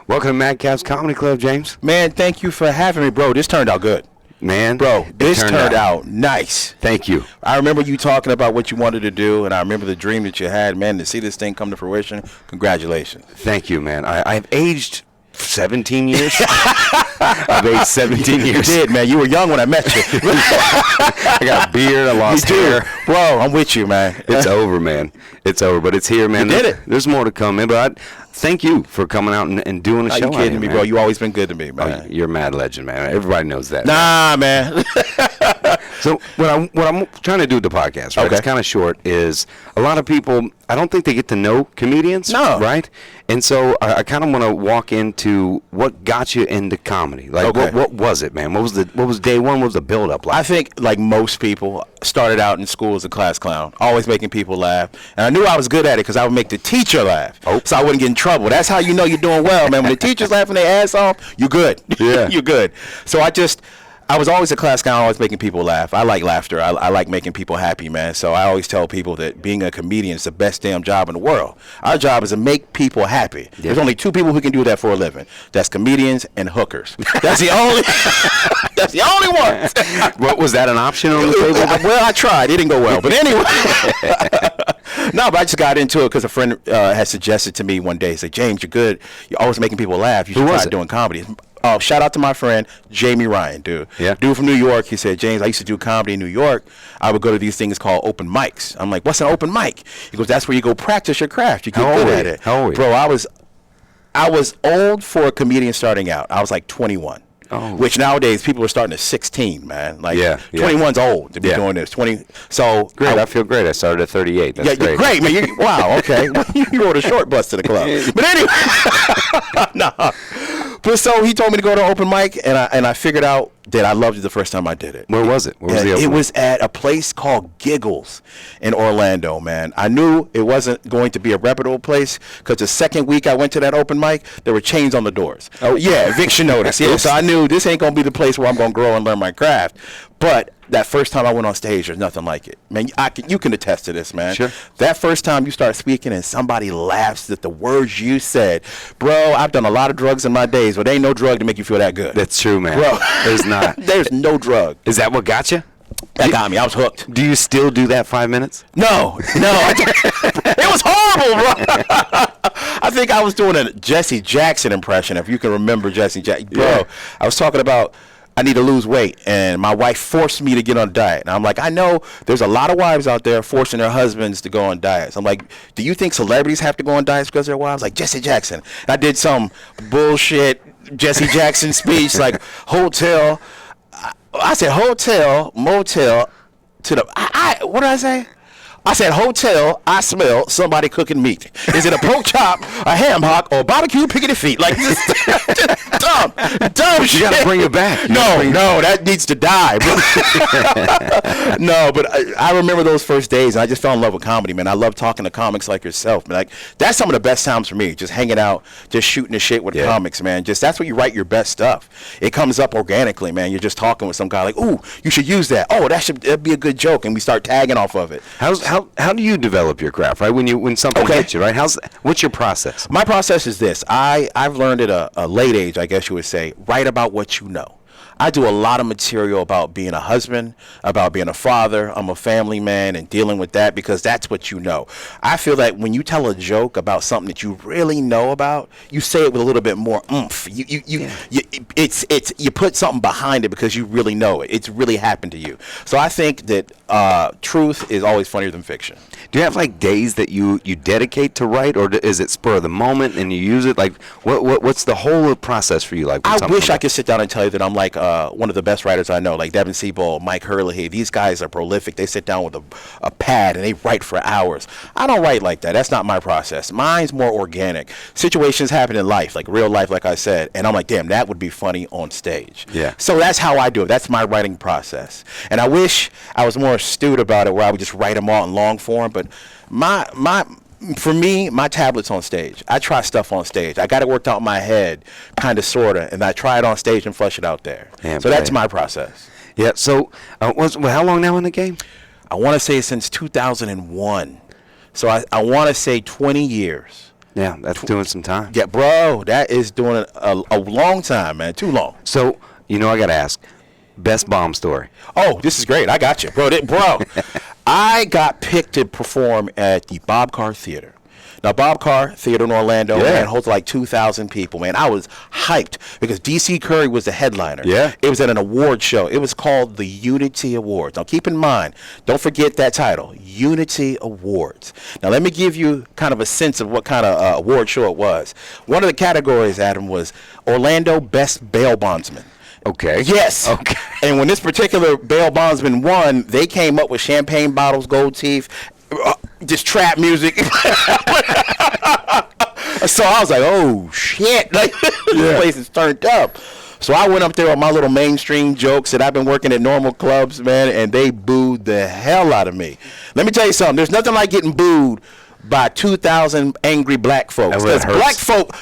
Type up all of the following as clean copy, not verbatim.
Welcome to Madcap's Comedy Club, James. Man, thank you for having me, bro. This turned out good. Man, bro, this turned out nice. Thank you. I remember you talking about what you wanted to do, and I remember the dream that you had. Man, to see this thing come to fruition, congratulations. Thank you, man. I've aged 17 years. I've aged 17 years. You did, man. You were young when I met you. I got a beard. I lost hair. Bro, I'm with you, man. It's over, man. It's over, but it's here, man. You did it. There's more to come, man. But thank you for coming out and doing a show. You kidding me, man. bro? You always been good to me, man. Oh, you're a mad legend, man. Everybody knows that. Nah, man. So what I'm trying to do with the podcast, right? Okay. It's kind of short. Is a lot of people, I don't think they get to know comedians, no, right? And so I kind of want to walk into what got you into comedy. Like, what was it, man? What was day one? What was the build up like? I think, like most people, started out in school as a class clown, always making people laugh, and I knew I was good at it because I would make the teacher laugh, so I wouldn't get in trouble. That's how you know you're doing well, man. When the teacher's laughing their ass off, you're good. Yeah, you're good. So I was always a class clown, always making people laugh. I like laughter. I like making people happy, man. So I always tell people that being a comedian is the best damn job in the world. Our job is to make people happy. Yeah. There's only two people who can do that for a living. That's comedians and hookers. That's the only. That's the only one. What was that, an option on the table? Well, I tried. It didn't go well. But anyway. No, but I just got into it because a friend had suggested to me one day, he said, James, you're good. You're always making people laugh. You should try doing comedy. Shout out to my friend, Jamie Ryan, dude. Yeah. Dude from New York. He said, James, I used to do comedy in New York. I would go to these things called open mics. I'm like, what's an open mic? He goes, that's where you go practice your craft. You get good at it. How old? Bro, I was old for a comedian starting out. I was like 21. Oh. Which nowadays people are starting at 16, man. Like 21's old to be doing this. 20. So great. I feel great. I started at 38. That's great. Great, man. Wow. Okay. You rode a short bus to the club. But anyway, nah. But so he told me to go to open mic, and I figured out that I loved it the first time I did it. Where was it? Where was the open mic? It was at a place called Giggles in Orlando, man. I knew it wasn't going to be a reputable place because the second week I went to that open mic, there were chains on the doors. Oh, yeah, eviction notice. Yeah, so I knew this ain't going to be the place where I'm going to grow and learn my craft. But that first time I went on stage, there's nothing like it. Man, you can attest to this, man. Sure. That first time you start speaking and somebody laughs at the words you said. Bro, I've done a lot of drugs in my days, but there ain't no drug to make you feel that good. That's true, man. Bro, there's not. There's no drug. Is that what got you? That got me. I was hooked. Do you still do that 5 minutes? No. It was horrible, bro. I think I was doing a Jesse Jackson impression, if you can remember Jesse Jackson. Bro, yeah. I was talking about I need to lose weight, and my wife forced me to get on a diet. And I'm like, I know there's a lot of wives out there forcing their husbands to go on diets. I'm like, do you think celebrities have to go on diets because they're wives? Like Jesse Jackson. And I did some bullshit Jesse Jackson speech, like hotel. I said hotel, motel, to the, what did I say? I said, hotel, I smell somebody cooking meat. Is it a pork chop, a ham hock, or barbecue pickety feet? Like, just dumb shit. You got to bring it back. No, that needs to die. No, but I remember those first days, and I just fell in love with comedy, man. I love talking to comics like yourself, man. Like, that's some of the best times for me, just hanging out, just shooting the shit with comics, man. Just that's where you write your best stuff. It comes up organically, man. You're just talking with some guy like, ooh, you should use that. Oh, that'd be a good joke, and we start tagging off of it. How do you develop your craft, right? When something hits you, right? What's your process? My process is this. I've learned at a late age, I guess you would say, write about what you know. I do a lot of material about being a husband, about being a father. I'm a family man and dealing with that because that's what you know. I feel that when you tell a joke about something that you really know about, you say it with a little bit more oomph. You put something behind it because you really know it. It's really happened to you. So I think that truth is always funnier than fiction. Do you have like days that you dedicate to write, or is it spur of the moment and you use it? Like what's the whole process for you? Like I wish I could sit down and tell you that I'm like one of the best writers I know, like Devin Seabold, Mike Hurley. These guys are prolific. They sit down with a pad and they write for hours. I don't write like that. That's not my process. Mine's more organic. Situations happen in life, like real life, like I said, and I'm like, damn, that would be funny on stage. Yeah. So that's how I do it. That's my writing process. And I wish I was more astute about it, where I would just write them all in long form. But for me, my tablet's on stage. I try stuff on stage. I got it worked out in my head, kind of, sort of, and I try it on stage and flush it out there. So that's my process. Yeah, so how long now in the game? I want to say since 2001. So I want to say 20 years. Yeah, that's doing some time. Yeah, bro, that is doing a long time, man. Too long. So, I got to ask, best bomb story. Oh, this is great. I got you. Bro, I got picked to perform at the Bob Carr Theater. Now, Bob Carr Theater in Orlando, man, holds like 2,000 people, man. I was hyped because D.C. Curry was the headliner. Yeah. It was at an award show. It was called the Unity Awards. Now, keep in mind, don't forget that title, Unity Awards. Now, let me give you kind of a sense of what kind of award show it was. One of the categories, Adam, was Orlando Best Bail Bondsman. Okay. Yes. Okay. And when this particular bail bondsman won, they came up with champagne bottles, gold teeth, just trap music. So I was like, oh, shit. Like, this place is turned up. So I went up there with my little mainstream jokes, and I've been working at normal clubs, man, and they booed the hell out of me. Let me tell you something. There's nothing like getting booed by 2,000 angry black folks. Because black folk,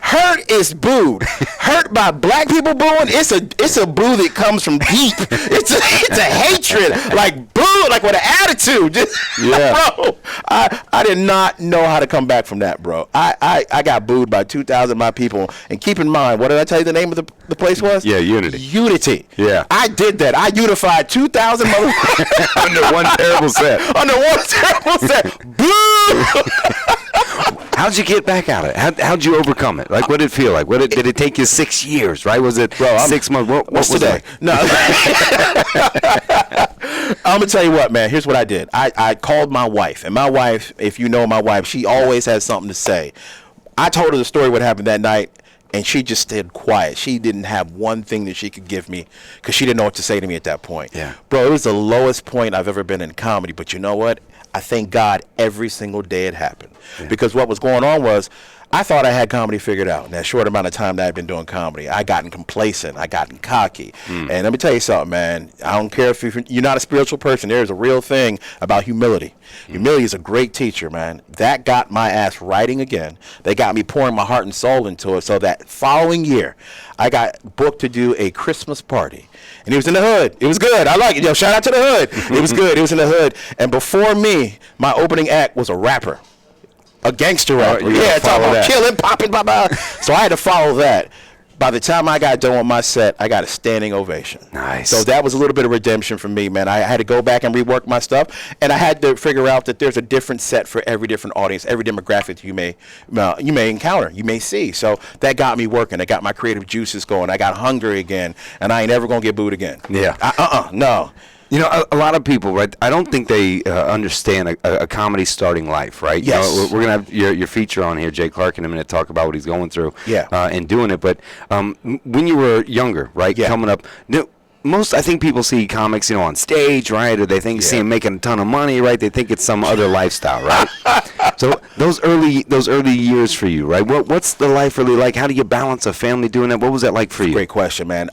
hurt is booed. Hurt by black people booing, it's a boo that comes from deep. It's a hatred, like boo, like with an attitude. Bro, I did not know how to come back from that, bro. I got booed by 2,000 of my people. And keep in mind, what did I tell you the name of the place was? Yeah, Unity. Unity. Yeah. I did that. I unified 2,000 motherfuckers under one terrible set. Under one terrible set. Boo! How'd you get back out of it? How'd you overcome it? Like, what did it feel like? Did it take you 6 years, right? Was it 6 months? What was today? It? No. I'm going to tell you what, man. Here's what I did. I called my wife. And my wife, if you know my wife, she always has something to say. I told her the story, what happened that night, and she just stayed quiet. She didn't have one thing that she could give me because she didn't know what to say to me at that point. Yeah. Bro, it was the lowest point I've ever been in comedy. But you know what? I thank God every single day it happened. Yeah. Because what was going on was I thought I had comedy figured out. In that short amount of time that I've been doing comedy, I gotten complacent. I gotten cocky. And let me tell you something, man. I don't care if you're not a spiritual person. There's a real thing about humility. Humility is a great teacher, man. That got my ass writing again. They got me pouring my heart and soul into it. So that following year, I got booked to do a Christmas party. And it was in the hood. It was good. I like it. Yo, shout out to the hood. It was good. It was in the hood. And before me, my opening act was a rapper. A gangster rapper. Talking about killing, popping, blah, blah. So I had to follow that. By the time I got done with my set, I got a standing ovation. Nice. So that was a little bit of redemption for me, man. I had to go back and rework my stuff, and I had to figure out that there's a different set for every different audience, every demographic you may encounter, you may see. So that got me working. I got my creative juices going. I got hungry again, and I ain't ever gonna get booed again. Yeah. No. A lot of people, right? I don't think they understand a comedy starting life, right? Yes. We're gonna have your feature on here, Jay Clark, in a minute, talk about what he's going through. Yeah. And doing it. But when you were younger, right? Yeah. Coming up, I think people see comics, on stage, right? Or they see them making a ton of money, right? They think it's some other lifestyle, right? So those early years for you, right? What's the life really like? How do you balance a family doing that? What was that like for you? Great question, man.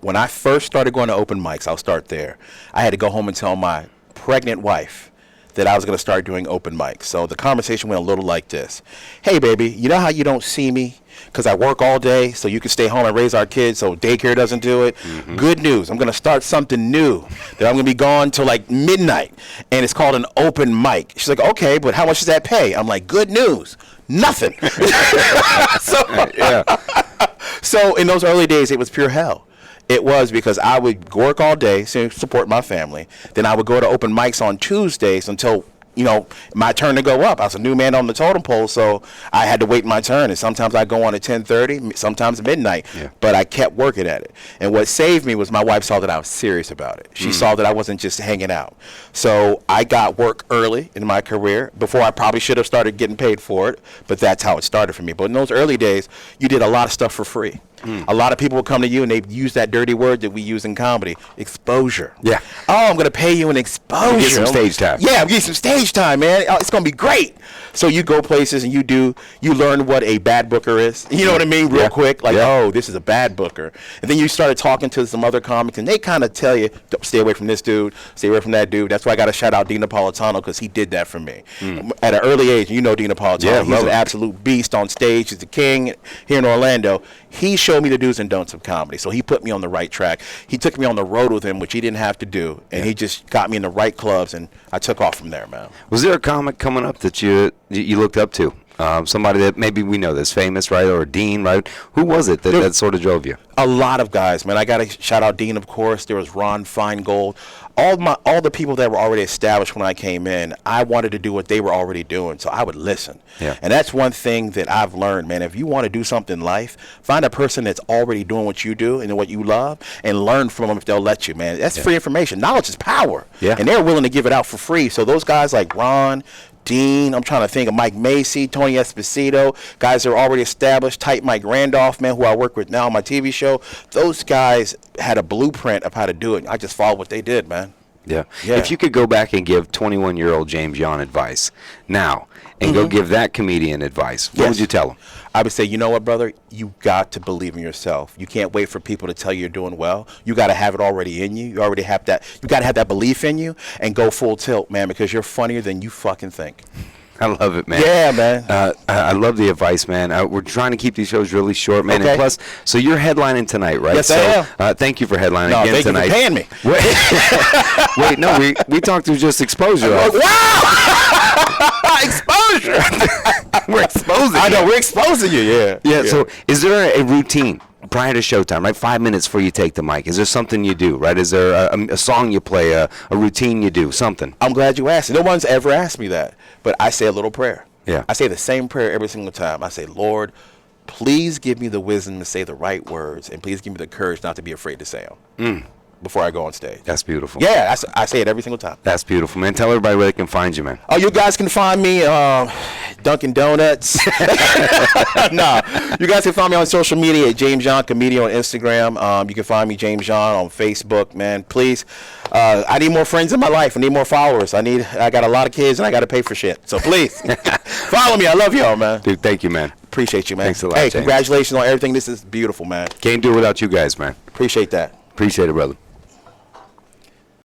When I first started going to open mics, I'll start there. I had to go home and tell my pregnant wife that I was going to start doing open mics. So the conversation went a little like this. Hey, baby, you know how you don't see me? Because I work all day so you can stay home and raise our kids so daycare doesn't do it. Mm-hmm. Good news. I'm going to start something new that I'm going to be gone till like midnight. And it's called an open mic. She's like, okay, but how much does that pay? I'm like, good news. Nothing. So in those early days, it was pure hell. It was because I would work all day to support my family. Then I would go to open mics on Tuesdays until my turn to go up. I was a new man on the totem pole, so I had to wait my turn. And sometimes I go on at 10:30, sometimes midnight. Yeah. But I kept working at it. And what saved me was my wife saw that I was serious about it. She saw that I wasn't just hanging out. So I got work early in my career before I probably should have started getting paid for it. But that's how it started for me. But in those early days, you did a lot of stuff for free. A lot of people will come to you and they use that dirty word that we use in comedy, exposure. Yeah. Oh, I'm going to pay you an exposure. Get some stage time. Yeah, get some stage time, man. It's going to be great. So you go places and you learn what a bad booker is. You know what I mean? Real quick. Like, oh, this is a bad booker. And then you started talking to some other comics and they kind of tell you, stay away from this dude, stay away from that dude. That's why I got to shout out Dean Napolitano because he did that for me. At an early age, you know Dean Napolitano. Yeah, he's an absolute beast on stage. He's the king here in Orlando. He showed me the do's and don'ts of comedy. So he put me on the right track. He took me on the road with him, which he didn't have to do. And he just got me in the right clubs, and I took off from there, man. Was there a comic coming up that you looked up to? Somebody that maybe we know that's famous, right? Or Dean, right? Who was it that sort of drove you? A lot of guys, man. I got to shout out Dean, of course. There was Ron Feingold. All the people that were already established when I came in, I wanted to do what they were already doing, so I would listen. Yeah. And that's one thing that I've learned, man. If you want to do something in life, find a person that's already doing what you do and what you love, and learn from them if they'll let you, man. That's free information. Knowledge is power. Yeah. And they're willing to give it out for free. So those guys like Ron, Dean, I'm trying to think of Mike Macy, Tony Esposito, guys that are already established, Type Mike Randolph, man, who I work with now on my TV show. Those guys had a blueprint of how to do it. I just followed what they did, man. Yeah. If you could go back and give 21-year-old James Yon advice now and go give that comedian advice, what would you tell him? I would say, you know what, brother? You got to believe in yourself. You can't wait for people to tell you you're doing well. You got to have it already in you. You already have that. You got to have that belief in you and go full tilt, man, because you're funnier than you fucking think. I love it, man. Yeah, man. I love the advice, man. We're trying to keep these shows really short, man. Okay. And plus, so you're headlining tonight, right? Yes, so, I am. Thank you for headlining No, again thank tonight. you for paying me. Wait, no, we talked through just exposure. Wow! Exposure. We're exposing I know, you. we're exposing you, yeah. Yeah, so is there a routine prior to showtime, right? 5 minutes before you take the mic. Is there something you do, right? Is there a song you play, a routine you do, something? I'm glad you asked. No one's ever asked me that, but I say a little prayer. Yeah. I say the same prayer every single time. I say, Lord, please give me the wisdom to say the right words, and please give me the courage not to be afraid to say them before I go on stage. That's beautiful. Yeah, I say it every single time. That's beautiful, man. Tell everybody where they can find you, man. Oh, you guys can find me Dunkin' Donuts. No, you guys can find me on social media at James John Comedian on Instagram. You can find me James John on Facebook, man. Please, I need more friends in my life. I need more followers. I got a lot of kids and I got to pay for shit. So please, follow me. I love y'all, man. Dude, thank you, man. Appreciate you, man. Thanks a lot, Hey, James. congratulations on everything. This is beautiful, man. Can't do it without you guys, man. Appreciate that. Appreciate it, brother.